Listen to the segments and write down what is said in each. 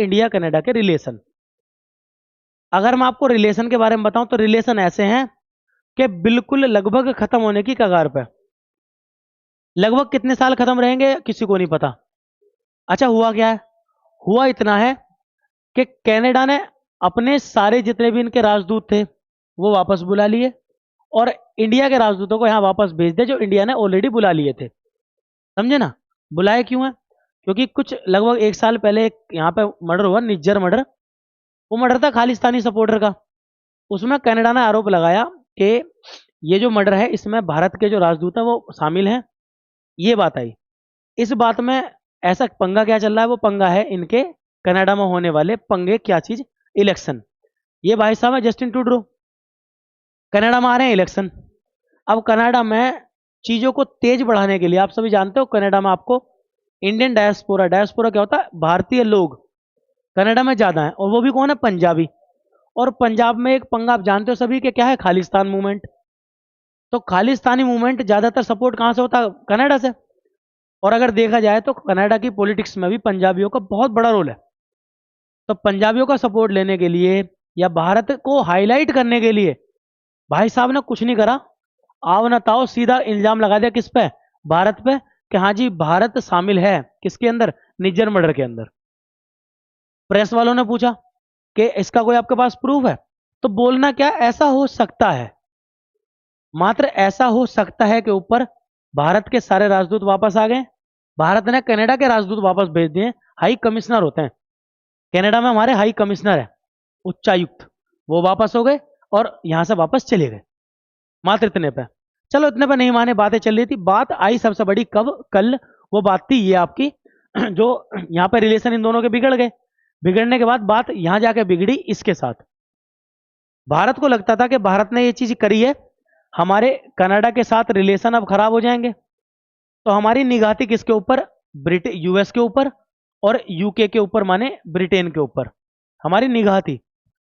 India Canada के relation. अगर मैं आपको रिलेशन के बारे में बताऊं तो रिलेशन ऐसे हैं कि बिल्कुल लगभग खत्म होने की कगार पे। लगभग कितने साल खत्म रहेंगे किसी को नहीं पता। अच्छा, हुआ क्या है? हुआ इतना है कि कनाडा ने अपने सारे जितने भी इनके राजदूत थे वो वापस बुला लिए और इंडिया के राजदूतों को यहाँ वापस भेज दिया जो इंडिया ने ऑलरेडी बुला लिए थे। समझे ना? बुलाए क्यों है? क्योंकि कुछ लगभग एक साल पहले एक यहाँ पे मर्डर हुआ, निज्जर मर्डर। वो मर्डर था खालिस्तानी सपोर्टर का। उसमें कनाडा ने आरोप लगाया कि ये जो मर्डर है इसमें भारत के जो राजदूत हैं वो शामिल हैं। ये बात आई। इस बात में ऐसा पंगा क्या चल रहा है? वो पंगा है इनके कनाडा में होने वाले पंगे। क्या चीज? इलेक्शन। ये भाई साहब है जस्टिन ट्रूडो, कनाडा में आ रहे हैं इलेक्शन। अब कनाडा में चीजों को तेज बढ़ाने के लिए, आप सभी जानते हो कनाडा में आपको इंडियन डायस्पोरा, डायस्पोरा क्या होता है? भारतीय लोग कनाडा में ज्यादा है। और वो भी कौन है? पंजाबी। और पंजाब में एक पंगा आप जानते हो सभी के, क्या है? खालिस्तान मूवमेंट। तो खालिस्तानी मूवमेंट ज्यादातर सपोर्ट कहां से होता है? कनाडा से। और अगर देखा जाए तो कनाडा की पॉलिटिक्स में भी पंजाबियों का बहुत बड़ा रोल है। तो पंजाबियों का सपोर्ट लेने के लिए या भारत को हाईलाइट करने के लिए भाई साहब ने कुछ नहीं करा। आओ ना ताओ सीधा इल्जाम लगा दिया किस पे? भारत पे। कि हाँ जी भारत शामिल है किसके अंदर? निज्जर मर्डर के अंदर। प्रेस वालों ने पूछा कि इसका कोई आपके पास प्रूफ है? तो बोलना क्या, ऐसा हो सकता है, मात्र ऐसा हो सकता है के ऊपर भारत के सारे राजदूत वापस आ गए। भारत ने कनाडा के राजदूत वापस भेज दिए। हाई कमिश्नर होते हैं कनाडा में, हमारे हाई कमिश्नर है, उच्चायुक्त, वो वापस हो गए और यहां से वापस चले गए। मात्र इतने पे। चलो इतने पे नहीं माने, बातें चल रही थी। बात आई सबसे बड़ी कब? कल। वो बात थी ये आपकी जो यहाँ पे रिलेशन इन दोनों के बिगड़ गए। बिगड़ने के बाद बात यहां जाके बिगड़ी इसके साथ। भारत को लगता था कि भारत ने ये चीज करी है, हमारे कनाडा के साथ रिलेशन अब खराब हो जाएंगे। तो हमारी निगाह थी किसके ऊपर? ब्रिटेन, यूएस के ऊपर और यूके के ऊपर, माने ब्रिटेन के ऊपर हमारी निगाह थी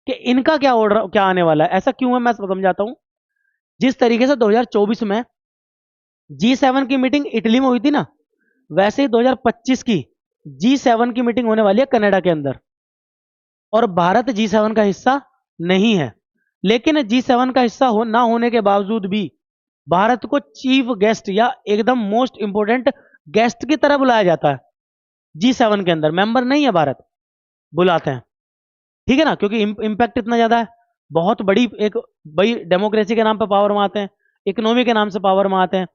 कि इनका क्या ऑर्डर, क्या आने वाला है। ऐसा क्यों है मैं समझाता हूं। जिस तरीके से 2024 में G7 की मीटिंग इटली में हुई थी ना, वैसे ही 2025 की G7 की मीटिंग होने वाली है कनाडा के अंदर। और भारत G7 का हिस्सा नहीं है, लेकिन G7 का हिस्सा ना होने के बावजूद भी भारत को चीफ गेस्ट या एकदम मोस्ट इंपोर्टेंट गेस्ट की तरह बुलाया जाता है। G7 के अंदर मेंबर नहीं है भारत, बुलाते हैं। ठीक है ना? क्योंकि इम्पैक्ट इतना ज्यादा है। बहुत बड़ी एक बड़ी डेमोक्रेसी के नाम पर पावर में आते हैं, इकोनॉमी के नाम से पावर में आते हैं,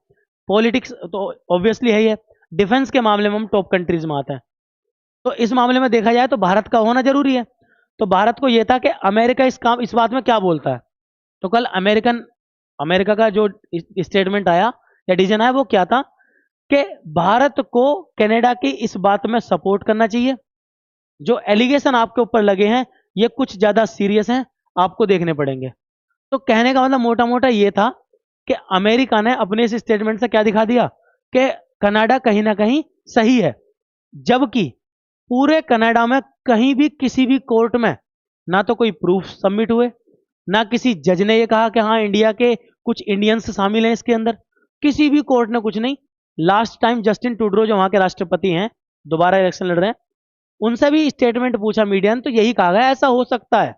पॉलिटिक्स तो ऑब्वियसली है ही है, डिफेंस के मामले में हम टॉप कंट्रीज में आते हैं। तो इस मामले में देखा जाए तो भारत का होना जरूरी है। तो भारत को यह था कि अमेरिका इस बात में क्या बोलता है। तो कल अमेरिका का जो स्टेटमेंट आया या डिसीजन आया वो क्या था कि भारत को कनाडा की इस बात में सपोर्ट करना चाहिए। जो एलिगेशन आपके ऊपर लगे हैं ये कुछ ज्यादा सीरियस हैं, आपको देखने पड़ेंगे। तो कहने का मतलब मोटा मोटा ये था कि अमेरिका ने अपने इस स्टेटमेंट से क्या दिखा दिया कि कनाडा कहीं ना कहीं सही है। जबकि पूरे कनाडा में कहीं भी किसी भी कोर्ट में ना तो कोई प्रूफ सबमिट हुए, ना किसी जज ने ये कहा कि हाँ इंडिया के कुछ इंडियंस शामिल हैं इसके अंदर। किसी भी कोर्ट ने कुछ नहीं। लास्ट टाइम जस्टिन ट्रूडो जो वहां के राष्ट्रपति हैं, दोबारा इलेक्शन लड़ रहे हैं, उनसे भी स्टेटमेंट पूछा मीडिया ने तो यही कहा गया ऐसा हो सकता है।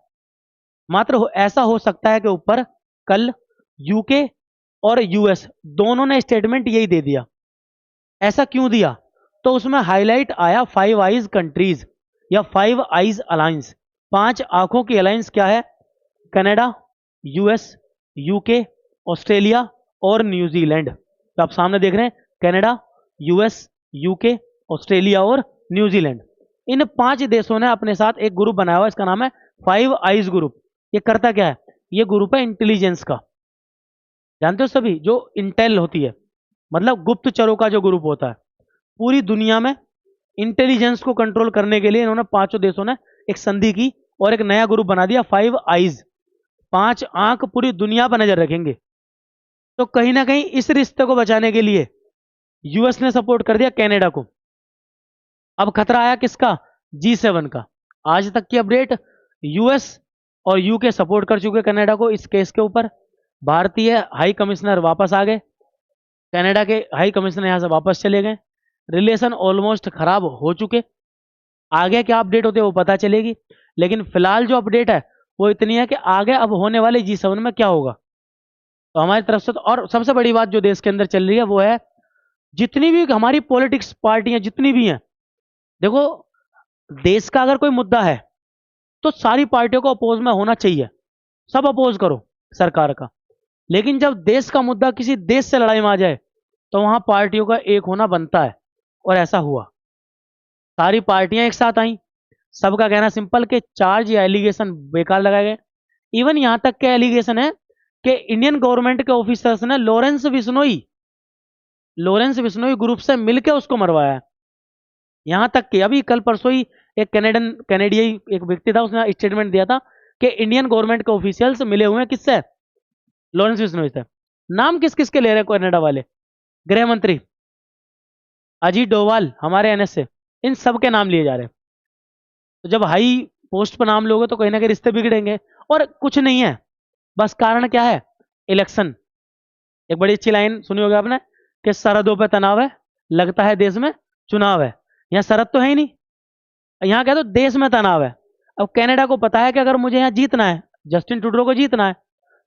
मात्र ऐसा हो सकता है के ऊपर कल यूके और यूएस दोनों ने स्टेटमेंट यही दे दिया। ऐसा क्यों दिया? तो उसमें हाईलाइट आया फाइव आइज कंट्रीज या फाइव आइज अलायंस। 5 आंखों की अलायंस क्या है? कनाडा, यूएस, यूके, ऑस्ट्रेलिया और न्यूजीलैंड। तो आप सामने देख रहे हैं कनाडा, यूएस, यूके, ऑस्ट्रेलिया और न्यूजीलैंड। इन 5 देशों ने अपने साथ एक ग्रुप बनाया हुआ, इसका नाम है फाइव आइज ग्रुप। ये करता क्या है? ये ग्रुप है इंटेलिजेंस का। जानते हो सभी, जो इंटेल होती है मतलब गुप्तचरों का जो ग्रुप होता है। पूरी दुनिया में इंटेलिजेंस को कंट्रोल करने के लिए इन्होंने 5 देशों ने एक संधि की और एक नया ग्रुप बना दिया, फाइव आइज। 5 आंख पूरी दुनिया पर नजर रखेंगे। तो कहीं ना कहीं इस रिश्ते को बचाने के लिए यूएस ने सपोर्ट कर दिया कनाडा को। अब खतरा आया किसका? G7 का। आज तक की अपडेट, यूएस और यूके सपोर्ट कर चुके कनाडा को इस केस के ऊपर। भारतीय हाई कमिश्नर वापस आ गए, कनाडा के हाई कमिश्नर यहां से वापस चले गए। रिलेशन ऑलमोस्ट खराब हो चुके। आगे क्या अपडेट होते हैं वो पता चलेगी, लेकिन फिलहाल जो अपडेट है वो इतनी है कि आगे अब होने वाले G7 में क्या होगा। तो हमारी तरफ से तो, और सबसे बड़ी बात जो देश के अंदर चल रही है वो है, जितनी भी हमारी पॉलिटिक्स पार्टियां जितनी भी हैं, देखो देश का अगर कोई मुद्दा है तो सारी पार्टियों को अपोज में होना चाहिए, सब अपोज करो सरकार का। लेकिन जब देश का मुद्दा किसी देश से लड़ाई में आ जाए तो वहां पार्टियों का एक होना बनता है, और ऐसा हुआ। सारी पार्टियां एक साथ आई, सबका कहना सिंपल के चार्ज या एलिगेशन बेकार लगाए गए। इवन यहां तक के एलिगेशन है कि इंडियन गवर्नमेंट के ऑफिसर्स ने लॉरेंस बिश्नोई ग्रुप से मिलकर उसको मरवाया। यहां तक कि अभी कल परसों ही एक कैनेडियन एक व्यक्ति था, उसने स्टेटमेंट दिया था कि इंडियन गवर्नमेंट के ऑफिशियल्स मिले हुए हैं किससे, लॉरेंस बिश्नोई से। नाम किस किस के ले रहे हैं कनाडा वाले, गृह मंत्री अजीत डोभाल हमारे एनएस से, इन सब के नाम लिए जा रहे हैं। तो जब हाई पोस्ट पर नाम लोगे तो कहीं ना कहीं रिश्ते बिगड़ेंगे, और कुछ नहीं है, बस कारण क्या है, इलेक्शन। एक बड़ी अच्छी लाइन सुनी होगी आपने कि सरहदों पे तनाव है, लगता है देश में चुनाव है। यहाँ सरहद तो है ही नहीं, यहाँ क्या तो देश में तनाव है। अब कनाडा को पता है कि अगर मुझे यहाँ जीतना है, जस्टिन ट्रूडो को जीतना है,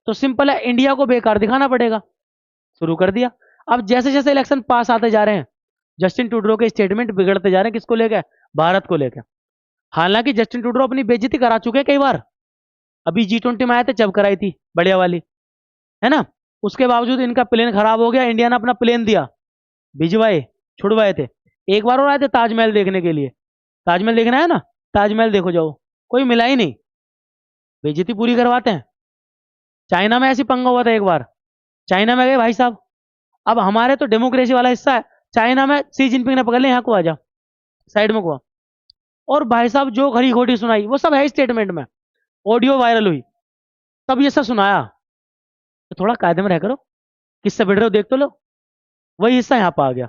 तो सिंपल है इंडिया को बेकार दिखाना पड़ेगा। शुरू कर दिया। अब जैसे जैसे इलेक्शन पास आते जा रहे हैं, जस्टिन ट्रूडो के स्टेटमेंट बिगड़ते जा रहे हैं, किसको लेकर, भारत को लेकर। हालांकि जस्टिन ट्रूडो अपनी बेइज्जती करा चुके हैं कई बार, अभी G20 में आए थे जब कराई थी बढ़िया वाली, है ना। उसके बावजूद इनका प्लेन खराब हो गया, इंडिया ने अपना प्लेन दिया, भिजवाए, छुड़वाए थे। एक बार और आए थे ताजमहल देखने के लिए, ताजमहल देखना है ना, ताजमहल देखो जाओ, कोई मिला ही नहीं, बेइज्जती पूरी करवाते हैं। चाइना में ऐसी पंगा हुआ था एक बार, चाइना में गए भाई साहब, अब हमारे तो डेमोक्रेसी वाला हिस्सा है, चाइना में सी जिनपिंग ने पकड़ लिया, यहाँ को आ जा, साइड में को, और भाई साहब जो खरी खोटी सुनाई वो सब है स्टेटमेंट में, ऑडियो वायरल हुई, तब ये सब सुनाया। तो थोड़ा कायदे में रह करो, किससे भिड़ रहे हो देख तो लो, वही हिस्सा यहाँ पर आ गया।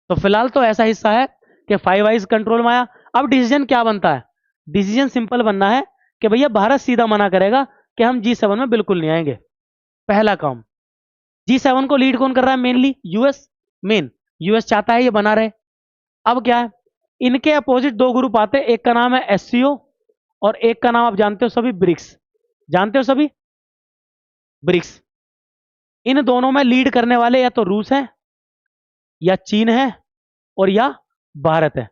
तो फिलहाल तो ऐसा हिस्सा है कि फाइव आइज कंट्रोल में आया। अब डिसीजन क्या बनता है, डिसीजन सिंपल बनना है कि भैया भारत सीधा मना करेगा कि हम G7 में बिल्कुल नहीं आएंगे। पहला काम, G7 को लीड कौन कर रहा है, मेनली यूएस, यूएस चाहता है ये बना रहे। अब क्या है, इनके अपोजिट दो ग्रुप आते हैं, एक का नाम है SCO और एक का नाम आप जानते हो सभी, ब्रिक्स। जानते हो सभी, ब्रिक्स। इन दोनों में लीड करने वाले या तो रूस है, या चीन है, और या भारत है।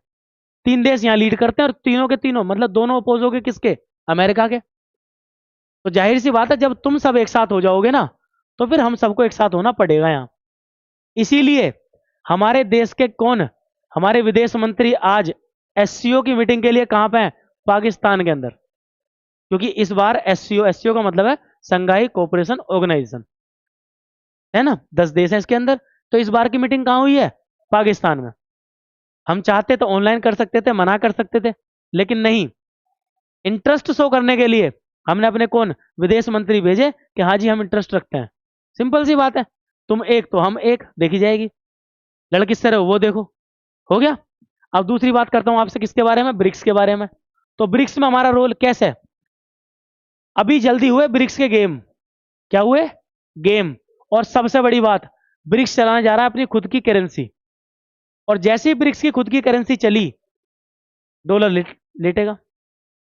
तीन देश यहां लीड करते हैं, और तीनों के तीनों मतलब दोनों अपोज हो गए किसके, अमेरिका के। तो जाहिर सी बात है जब तुम सब एक साथ हो जाओगे ना, तो फिर हम सबको एक साथ होना पड़ेगा यहां। इसीलिए हमारे देश के कौन, हमारे विदेश मंत्री आज SCO की मीटिंग के लिए कहां पे हैं, पाकिस्तान के अंदर। क्योंकि इस बार SCO का मतलब है संघाई कोऑपरेशन ऑर्गेनाइजेशन, है ना, 10 देश है इसके अंदर। तो इस बार की मीटिंग कहां हुई है, पाकिस्तान में। हम चाहते तो ऑनलाइन कर सकते थे, मना कर सकते थे, लेकिन नहीं, इंटरेस्ट शो करने के लिए हमने अपने कौन, विदेश मंत्री भेजे कि हाँ जी हम इंटरेस्ट रखते हैं। सिंपल सी बात है, तुम एक तो हम एक, देखी जाएगी, लड़की किससे रहो वो देखो, हो गया। अब दूसरी बात करता हूं आपसे किसके बारे में, ब्रिक्स के बारे में। तो ब्रिक्स में हमारा रोल कैसे है, अभी जल्दी हुए ब्रिक्स के गेम, क्या हुए, गेम। और सबसे बड़ी बात, ब्रिक्स चलाने जा रहा है अपनी खुद की करेंसी, और जैसे ही ब्रिक्स की खुद की करेंसी चली, डॉलर लेटेगा।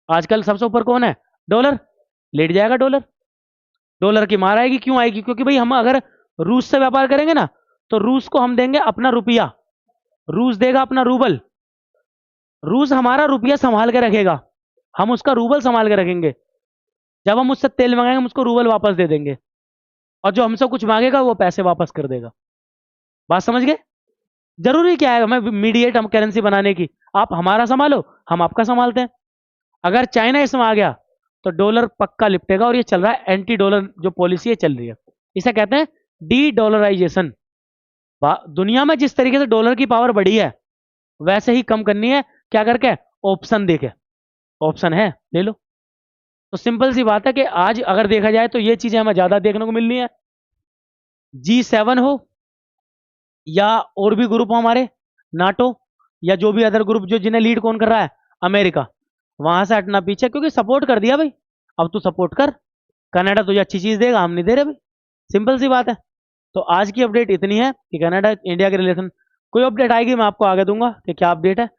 आजकल सबसे ऊपर कौन है, डॉलर, लेट जाएगा डॉलर। डॉलर की मार आएगी, क्यों आएगी, क्योंकि भाई हम अगर रूस से व्यापार करेंगे ना, तो रूस को हम देंगे अपना रुपया, रूस देगा अपना रूबल, रूस हमारा रुपया संभाल के रखेगा, हम उसका रूबल संभाल के रखेंगे। जब हम उससे तेल मंगाएंगे हम उसको रूबल वापस दे देंगे, और जो हमसे कुछ मांगेगा वो पैसे वापस कर देगा। बात समझ गए। जरूरी क्या है हमें मीडिएट हम करेंसी बनाने की, आप हमारा संभालो हम आपका संभालते हैं। अगर चाइना इसमें आ गया तो डॉलर पक्का लिपटेगा, और ये चल रहा है एंटी डॉलर जो पॉलिसी है चल रही है, इसे कहते हैं डी डॉलराइजेशन। दुनिया में जिस तरीके से डॉलर की पावर बढ़ी है, वैसे ही कम करनी है, क्या करके, ऑप्शन देके, ऑप्शन है ले लो। तो सिंपल सी बात है कि आज अगर देखा जाए तो ये चीजें हमें ज्यादा देखने को मिल रही है। G7 हो या और भी ग्रुप हो हमारे, नाटो, या जो भी अदर ग्रुप, जो जिन्हें लीड कौन कर रहा है, अमेरिका, वहां से हटना पीछे, क्योंकि सपोर्ट कर दिया भाई, अब तू सपोर्ट कर, कनाडा तुझे अच्छी चीज देगा, हम नहीं दे रहे भाई, सिंपल सी बात है। तो आज की अपडेट इतनी है कि कनाडा इंडिया के रिलेशन, कोई अपडेट आएगी मैं आपको आगे दूंगा कि क्या अपडेट है।